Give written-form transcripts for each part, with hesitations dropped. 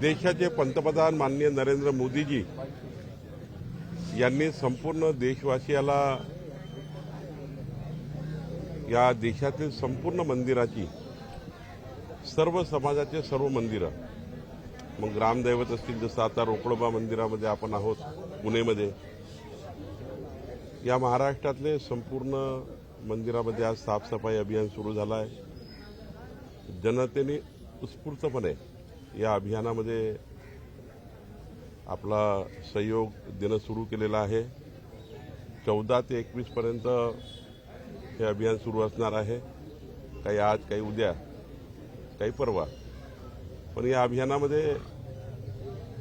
देशाचे पंतप्रधान माननीय नरेंद्र मोदीजी यांनी संपूर्ण देशवासियाला या देशातील संपूर्ण मंदिराची, सर्व समाजाचे सर्व मंदिरं, मग ग्रामदैवत असतील, जसं आता रोकडोबा मंदिरामध्ये आपण आहोत पुणेमध्ये, या महाराष्ट्रातले संपूर्ण मंदिरामध्ये आज साफसफाई अभियान सुरू झालं आहे। जनतेने उत्स्फूर्तपणे या अभियानामध्ये आपला सहयोग देणं सुरू केलेला आहे। 14 ते 21 पर्यंत हे अभियान सुरू असणार आहे, काही आज, काही उद्या, काही परवा। पण या अभियानामध्ये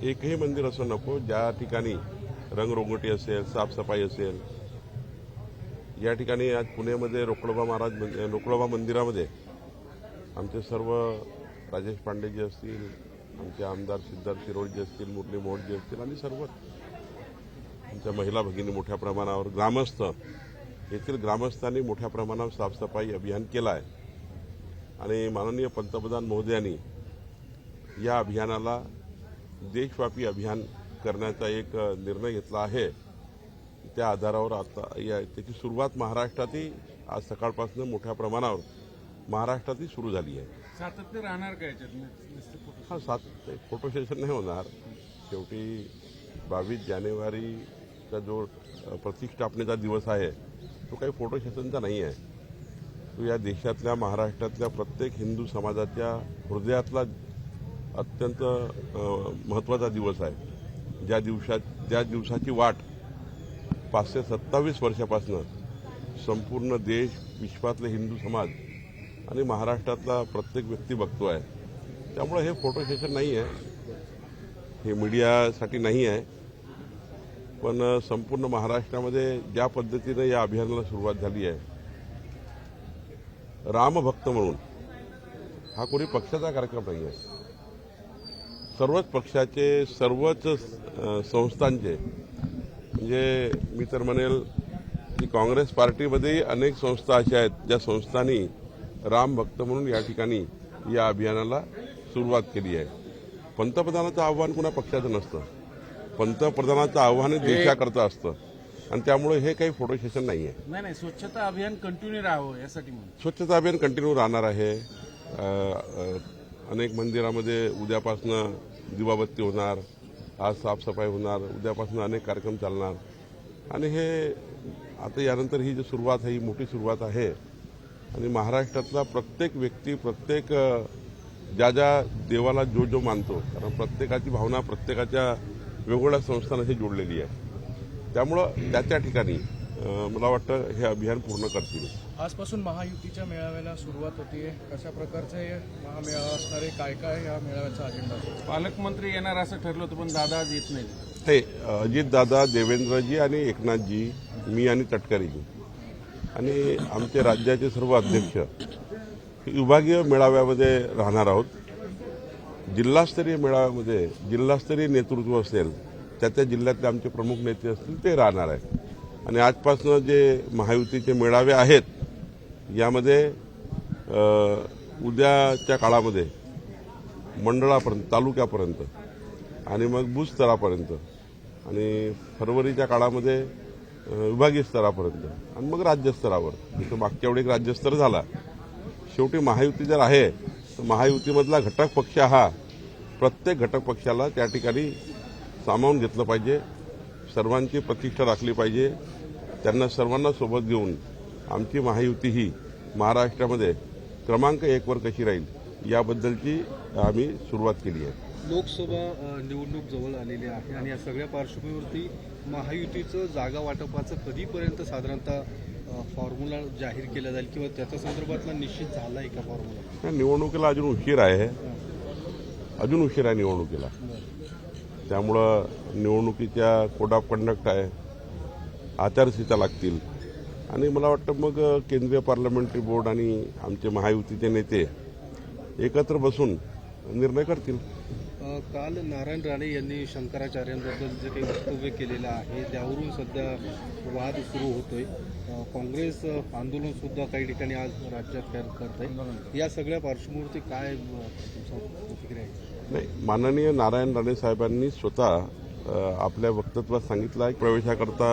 एकही मंदिर असं नको ज्या ठिकाणी रंगरंगोटी असेल, साफसफाई असेल। या ठिकाणी आज पुण्यामध्ये रोकडोबा मंदिरामध्ये आमचे सर्व राजेश पांडेजी असतील, आमचे आमदार सिद्धार्थ शिरोडजी असतील, मुरली मोहोळजी असतील आणि सर्व आमच्या महिला भगिनी मोठ्या प्रमाणावर, ग्रामस्थ, येथील ग्रामस्थांनी मोठ्या प्रमाणावर साफसफाई अभियान केलं आहे। आणि माननीय पंतप्रधान महोदयांनी या अभियानाला देशव्यापी अभियान करण्याचा एक निर्णय घेतला आहे। त्या आधारावर आता त्याची सुरुवात महाराष्ट्रातही आज सकाळपासून मोठ्या प्रमाणावर महाराष्ट्रातही सुरू झाली आहे। सातत्य राहणार का याच्यात? हां, फोटो सेशन नाही होणार। शेवटी 22 जानेवारीचा जो प्रतिष्ठापनेचा दिवस आहे तो काही फोटो सेशनचा नाही आहे। तो या देशातल्या, महाराष्ट्रातल्या प्रत्येक हिंदू समाजाच्या हृदयातला अत्यंत महत्त्वाचा दिवस आहे। ज्या दिवसाची वाट 527 वर्षापासून संपूर्ण देश, विश्वातले हिंदू समाज आणि महाराष्ट्रातला प्रत्येक व्यक्ती बघतो आहे। त्यामुळे हे फोटो सेशन नाही आहे, हे मीडियासाठी नाही आहे। पण संपूर्ण महाराष्ट्रामध्ये ज्या पद्धतीने या अभियानाला सुरुवात झाली आहे, रामभक्त म्हणून, हा कोणी पक्षाचा कार्यक्रम नाही आहे। सर्वच पक्षाचे, सर्वच संस्थांचे, म्हणजे मी तर म्हणेल की काँग्रेस पार्टीमध्येही अनेक संस्था अशा आहेत ज्या संस्थांनी रामभक्त म्हणून या ठिकाणी या अभियानाला सुरुवात केली आहे। पंतप्रधानाचं आव्हान कुणा पक्षाचं नसतं, पंतप्रधानाचं आव्हान देशाकरता असतं आणि त्यामुळे हे काही फोटो सेशन नाही आहे। नाही, स्वच्छता अभियान कंटिन्यू राहावं यासाठी स्वच्छता अभियान कंटिन्यू राहणार आहे। अनेक मंदिरामध्ये उद्यापासून दिवाबत्ती होणार, आज साफसफाई होणार, उद्यापासून अनेक कार्यक्रम चालणार। आणि हे आता यानंतर ही जी सुरुवात आहे, ही मोठी सुरुवात आहे। आणि महाराष्ट्रातला प्रत्येक व्यक्ती, प्रत्येक ज्या देवाला जो मानतो, कारण प्रत्येकाची भावना प्रत्येकाच्या वेगवेगळ्या संस्थांशी जोडलेली आहे। त्यामुळं त्या ठिकाणी मला वाटतं हे अभियान पूर्ण करतील। आजपासून महायुतीच्या मेळाव्याला सुरुवात होती। कशा प्रकारचे महामेळावा असणार आहे, काय काय या मेळाव्याचा अजेंडा? पालकमंत्री येणार असं ठरलं होतं, पण दादा आज येत नाही। हे अजितदादा, देवेंद्रजी आणि एकनाथजी, मी आणि तटकरेजी आणि आमचे राज्याचे सर्व अध्यक्ष विभागीय मेळाव्यामध्ये राहणार आहोत। जिल्हास्तरीय मेळाव्यामध्ये जिल्हास्तरीय नेतृत्व असेल, त्या जिल्ह्यातले आमचे प्रमुख नेते असतील ते राहणार आहेत। आणि आजपासून जे महायुतीचे मेळावे आहेत यामध्ये उद्याच्या काळामध्ये मंडळापर्यंत, तालुक्यापर्यंत आणि मग बूथ स्तरापर्यंत आणि फरवरीच्या काळामध्ये विभागीय स्तरापर्यंत आणि मग राज्यस्तरावर, जसं मागच्या वेळी राज्यस्तर झाला। शेवटी महायुती जर आहे तर महायुतीमधला घटक पक्ष हा प्रत्येक घटक पक्षाला त्या ठिकाणी सामावून घेतलं पाहिजे, सर्वांची प्रतिष्ठा राखली पाहिजे, त्यांना सर्वांना सोबत घेऊन आमची महायुती ही महाराष्ट्रामध्ये क्रमांक 1 वर कशी राहील याबद्दलची आम्ही सुरुवात केली आहे। लोकसभा निवडणूक जवळ आलेली आहे आणि या सगळ्या पार्श्वभूमीवरती महायुतीचं जागा वाटपाचं कधीपर्यंत साधारणतः फॉर्म्युला जाहीर केला जाईल किंवा त्याच्या संदर्भातला निश्चित झाला आहे का फॉर्म्युला? निवडणुकीला अजून उशीर आहे, अजून उशीर आहे निवडणुकीला। त्यामुळं निवडणुकीच्या कोड ऑफ कंडक्ट आहे, आचारसंहिता लागतील आणि मला वाटतं मग केंद्रीय पार्लमेंटरी बोर्ड आणि आमचे महायुतीचे नेते एकत्र बसून निर्णय करतील। काल नारायण राणे यांनी शंकराचार्यांबद्दल जे काही वक्तव्य केलेलं आहे त्यावरून सध्या वाद सुरू होतोय। काँग्रेस आंदोलन सुद्धा काही ठिकाणी आज राज्यात करत आहे। या सगळ्या पार्श्वभूमीवरती काय प्रतिक्रिया आहे? नाही, माननीय नारायण राणे साहेबांनी स्वतः आपल्या वक्तव्यात सांगितलं आहे प्रवेशाकरता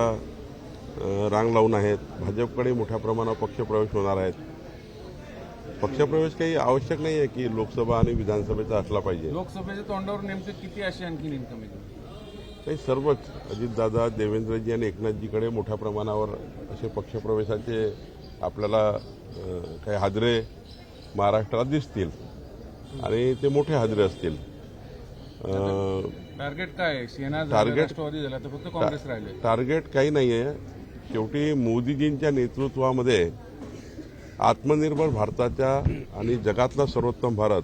रांग लावून आहेत. भाजपकडे मोठ्या प्रमाणावर पक्षप्रवेश होणार आहेत. पक्षप्रवेश काही आवश्यक नाही आहे की लोकसभा आणि विधानसभेचा असला पाहिजे. लोकसभेच्या तोंडावर नेमके किती असे आणखी इन्कम काही सर्वच अजितदादा, देवेंद्रजी आणि एकनाथजीकडे मोठ्या प्रमाणावर असे पक्षप्रवेशाचे आपल्याला काही हादरे महाराष्ट्रात दिसतील आणि ते मोठे हादरे असतील. टार्गेट काय आहे? सेना झालं, टार्गेट- राष्ट्रवादी झाला तर फक्त काँग्रेस राहिले. टार्गेट काही नाही आहे. शेवटी मोदीजींच्या नेतृत्वामध्ये आत्मनिर्भर भारताच्या आणि जगातला सर्वोत्तम भारत,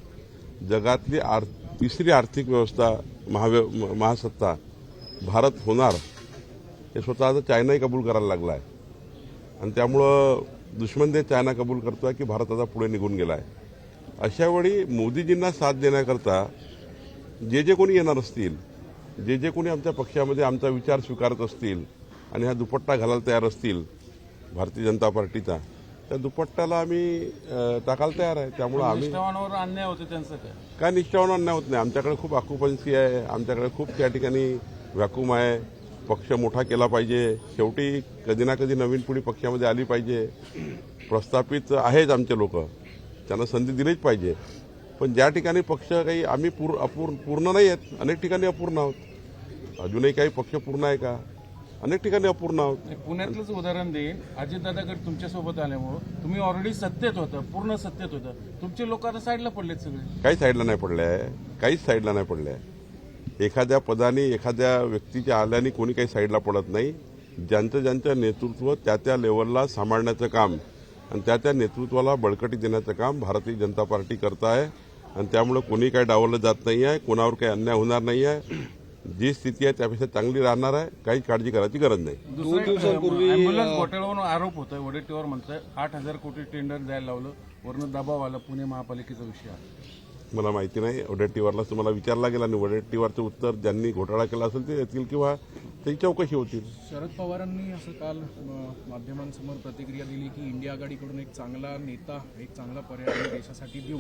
जगातली तिसरी आर्थिक व्यवस्था महासत्ता भारत होणार हे स्वतः आता चायनाही कबूल करायला लागला आहे. आणि त्यामुळं दुश्मन देश चायना कबूल करतोय की भारत आता पुढे निघून गेला आहे. अशा वेळी मोदीजींना साथ देण्याकरता जे कोणी येणार असतील, जे कोणी आमच्या पक्षामध्ये आमचा विचार स्वीकारत असतील आणि हा दुपट्टा घालायला तयार असतील भारतीय जनता पार्टीचा, त्या दुपट्ट्याला आम्ही टाकायला तयार आहे. त्यामुळे आम्ही निष्ठावानावर अन्याय होते त्यांचं काय निष्ठावान अन्याय होत नाही. आमच्याकडे खूप ऑक्युपन्सी आहे, आमच्याकडे खूप त्या ठिकाणी व्हॅक्यूम आहे. पक्ष मोठा केला पाहिजे. शेवटी कधी ना कधी नवीन पिढी पक्षामध्ये आली पाहिजे. प्रस्थापित आहेच आमचे लोक, त्यांना संधी दिलीच पाहिजे. पण ज्या ठिकाणी पक्ष काही आम्ही पूर्ण नाही आहेत, अनेक ठिकाणी अपूर्ण आहोत. अजूनही काही पक्ष पूर्ण आहे का? अनेक ठिकाणी अपूर्ण आहोत. पुण्यातलंच उदाहरण देईन. अजितदादाकडे तुमच्यासोबत आल्यामुळं तुम्ही ऑलरेडी सत्तेत होतं, पूर्ण सत्तेत होतं. तुमचे लोक आता साईडला पडलेत सगळे. काही साईडला नाही पडले आहे, काहीच साईडला नाही पडले आहे. एखाद्या पदाने एखाद्या व्यक्तीच्या आल्याने कोणी काही साईडला पडत नाही. ज्यांचं नेतृत्व त्या लेवलला सांभाळण्याचं काम आणि त्या नेतृत्वाला बळकटी देण्याचं काम भारतीय जनता पार्टी करत आहे. आणि त्यामुळे कोणी काही डावललं जात नाही आहे, कोणावर काही अन्याय होणार नाही आहे. जी स्थिती आहे त्यापेक्षा चांगली राहणार आहे. काही काळजी करायची गरज नाही. अँब्युलन्स घोटाळ्यावरून आरोप होतोय. वडेट्टीवार म्हणतोय 8,000 कोटी टेंडर द्यायला लावलं, वरनं दबाव आला. पुणे महापालिकेचा विषय आहे. मला माहिती नाही. वडेट्टीवारलाच तुम्हाला विचारला गेला आणि वडेट्टीवारचं उत्तर ज्यांनी घोटाळा केला असेल ते येतील किंवा त्याची चौकशी होतील. शरद पवारांनी असं काल माध्यमांसमोर प्रतिक्रिया दिली की इंडिया आघाडीकडून एक चांगला नेता, एक चांगला पर्याय देशासाठी देऊ,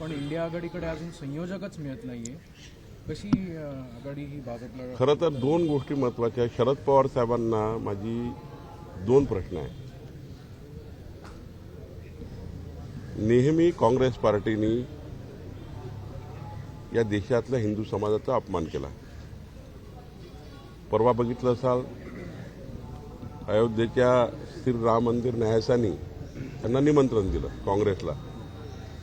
पण इंडिया आघाडीकडे अजून संयोजकच मिळत नाहीये. कशी आघाडी ही भाजपला? खरं तर दोन गोष्टी महत्वाच्या आहेत. शरद पवार साहेबांना माझी दोन प्रश्न आहेत. नेहमी काँग्रेस पार्टीने या देशातल्या हिंदू समाजाचा अपमान केला. परवा बघितलं असाल, अयोध्येच्या श्रीराम मंदिर न्यायालयाने त्यांना निमंत्रण दिलं काँग्रेसला,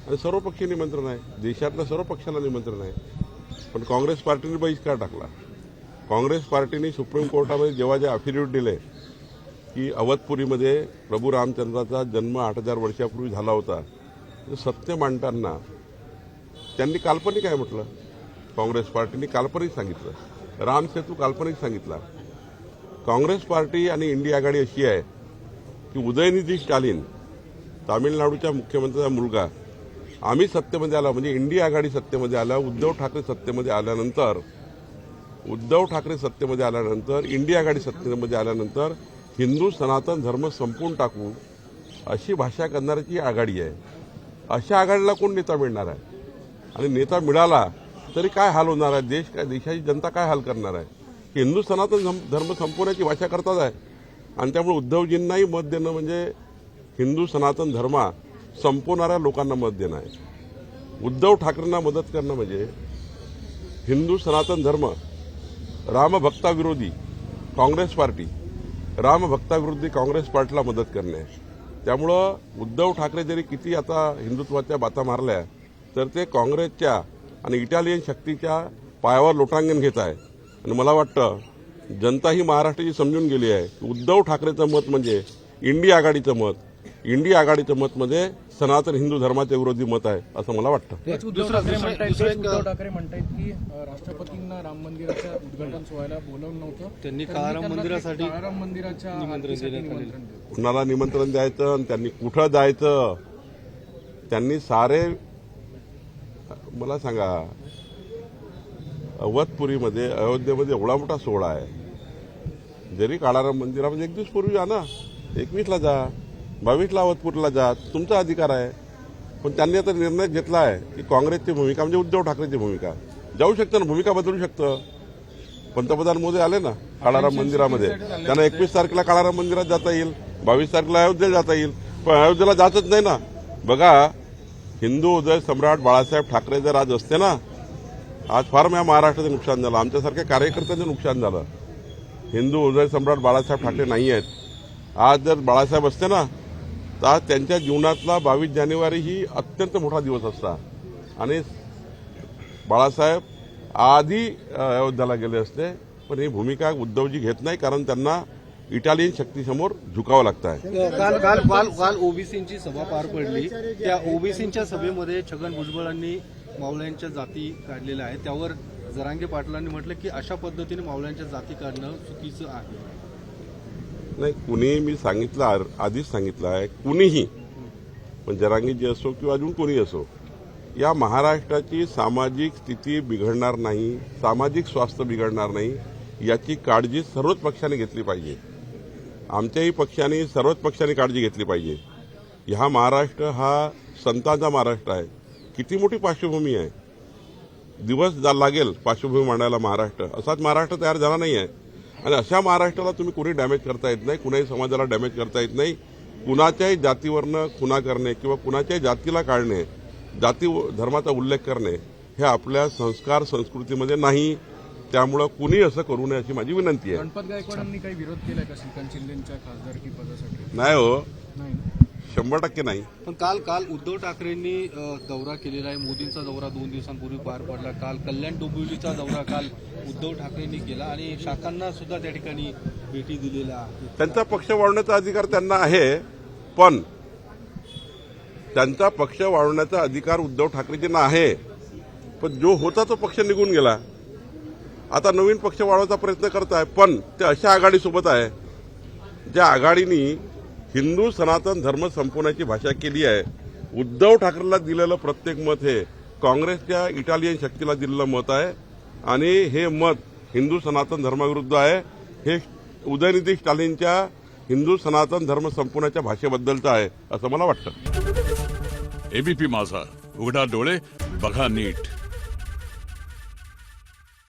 आणि सर्वपक्षीय निमंत्रण आहे, देशातल्या सर्व पक्षाला निमंत्रण आहे. पण काँग्रेस पार्टीने बहिष्कार टाकला. काँग्रेस पार्टीने सुप्रीम कोर्टामध्ये जेव्हा जे अफिडेव्हिट दिले की अवधपुरीमध्ये प्रभू रामचंद्राचा जन्म 8,000 वर्षापूर्वी झाला होता, सत्य मांडताना त्यांनी काल्पनिक आहे म्हटलं. काँग्रेस पार्टीने काल्पनिक सांगितलं. रामसेतू काल्पनिक सांगितला. काँग्रेस पार्टी आणि इंडिया आघाडी अशी आहे की उदयनिधी स्टालिन, तामिळनाडूच्या मुख्यमंत्र्याचा मुलगा, आम्ही सत्तेमध्ये आला म्हणजे इंडिया आघाडी सत्तेमध्ये आला. उद्धव ठाकरे सत्तेमध्ये आल्यानंतर इंडिया आघाडी सत्तेमध्ये आल्यानंतर हिंदू सनातन धर्म संपवून टाकू अशी भाषा करणाऱ्याची आघाडी आहे. अशा आघाडीला कोण नेता मिळणार आहे? आणि नेता मिळाला तरी काय हाल होणार आहे? देशाची जनता काय हाल करणार आहे? हिंदू सनातन धर्म संपवण्याची भाषा करतात आहे. आणि त्यामुळे उद्धवजींनाही मत देणं म्हणजे हिंदू सनातन धर्म संपवणाऱ्या लोकांना मत देणं आहे. उद्धव ठाकरेंना मदत करणं म्हणजे हिंदू सनातन धर्म, रामभक्ताविरोधी काँग्रेस पार्टी, रामभक्ताविरोधी काँग्रेस पार्टीला मदत करणे आहे. त्यामुळं उद्धव ठाकरे जरी किती आता हिंदुत्वाच्या बाता मारल्या तर ते काँग्रेसच्या आणि इटालियन शक्तीच्या पायावर लोटांगण घेत आहे. आणि मला वाटतं जनता ही महाराष्ट्राची समजून गेली आहे की उद्धव ठाकरेचं मत म्हणजे इंडिया आघाडीचं मत. इंडिया आघाडीचं मत म्हणजे सनातन हिंदू धर्माच्या विरोधी मत आहे असं मला वाटतं. उद्धव ठाकरे म्हणतायत की राष्ट्रपतींना राम मंदिराच्या उद्घाटन सोहळ्याला बोलवलं नव्हतं, त्यांनी काळाराम मंदिरासाठी काळाराम मंदिराच्या आरतीसाठी निमंत्रण दिलं. कुणाला निमंत्रण द्यायचं आणि त्यांनी कुठं जायचं? त्यांनी सारे मला सांगा, अवधपुरीमध्ये अयोध्येमध्ये एवढा मोठा सोहळा आहे. जरी काळाराम मंदिरामध्ये एक दिवस पूर्वी जा ना, 21ला जा, 22ला अवधपूरला जा, तुमचा अधिकार आहे. पण त्यांनी आता निर्णय घेतला आहे की काँग्रेसची भूमिका म्हणजे उद्धव ठाकरेची भूमिका, जाऊ शकतं ना, भूमिका बदलू शकतं. पंतप्रधान मोदी आले ना काळाराम मंदिरामध्ये, त्यांना 21 तारखेला काळाराम मंदिरात जाता येईल, 22 तारखेला अयोध्येला जाता येईल, पण अयोध्येला जातच नाही ना. बघा, हिंदू हृदय सम्राट बाळासाहेब ठाकरे जर आज असते ना, आज फार महाराष्ट्राचं नुकसान झालं, आमच्यासारख्या कार्यकर्त्यांचं नुकसान झालं. हिंदू हृदय सम्राट बाळासाहेब ठाकरे नाही आहेत. आज जर बाळासाहेब असते ना, तर आज त्यांच्या जीवनातला 22 जानेवारी ही अत्यंत मोठा दिवस असता आणि बाळासाहेब आधी अयोध्येला गेले असते. पण ही भूमिका उद्धवजी घेत नाही, कारण त्यांना इटालियन शक्तीसमोर झुकावं लागतं आहे. काल ओबीसींची सभा पार पडली. त्या ओबीसींच्या सभेमध्ये छगन भुजबळांनी मावळ्यांच्या जाती काढलेल्या आहेत. त्यावर जरांगे पाटलांनी म्हटलं की अशा पद्धतीने मावळ्यांच्या जाती काढणं चुकीचं आहे. नाही, कुणी मी सांगितलं, आधीच सांगितलं आहे, कुणीही, पण जरांगीजी असो किंवा अजून कोणी असो, या महाराष्ट्राची सामाजिक स्थिती बिघडणार नाही, सामाजिक स्वास्थ्य बिघडणार नाही, याची काळजी सर्वच पक्षांनी घेतली पाहिजे. आमच्याही पक्षांनी, सर्वच पक्षांनी काळजी घेतली पाहिजे. हा महाराष्ट्र हा संतांचा महाराष्ट्र आहे. किती मोठी पार्श्वभूमी आहे, दिवस लागेल पार्श्वभूमी मांडायला. महाराष्ट्र असाच महाराष्ट्र तयार झाला नाही आहे आणि अशा महाराष्ट्राला तुम्ही कुणी डॅमेज करता येत नाही, कुणाही समाजाला डॅमेज करता येत नाही. कुणाच्याही जातीवरनं खुना करणे किंवा कुणाच्याही जातीला काढणे, जाती धर्माचा उल्लेख करणे हे आपल्या संस्कार संस्कृतीमध्ये नाही. त्यामुळं कुणी असं करू नये अशी माझी विनंती आहे. गणपत गायकवाडांनी काही विरोध केलाय का श्रीकांत शिंदेच्या खासदारकी पदासाठी? नाही हो, नाही, 100% नाही. पण काल उद्धव ठाकरेंनी दौरा केलेला आहे. मोदींचा दौरा 2 दिवसांपूर्वी पार पडला. काल कल्याण डोंबिवलीचा दौरा काल उद्धव ठाकरेंनी केला आणि शाखांना सुद्धा त्या ठिकाणी भेटी दिलेल्या आहेत. त्यांचा पक्ष वाढवण्याचा अधिकार त्यांना आहे, पण त्यांचा पक्ष वाढवण्याचा अधिकार उद्धव ठाकरेजींना आहे. पण जो होता तो पक्ष निघून गेला. आता नवीन पक्ष वाढवायचा प्रयत्न करत आहे, पण ते अशा आघाडीसोबत आहे ज्या आघाडीनी हिंदू सनातन धर्म संपवण्याची भाषा केली आहे. उद्धव ठाकरेला दिलेलं प्रत्येक मत हे काँग्रेसच्या इटालियन शक्तीला दिलेलं मत आहे आणि हे मत हिंदू सनातन धर्माविरुद्ध आहे. हे उदयनिधी स्टालिनच्या हिंदू सनातन धर्म संपवण्याच्या भाषेबद्दलचं आहे असं मला वाटतं. एबीपी माझा, उघडा डोळे बघा नीट.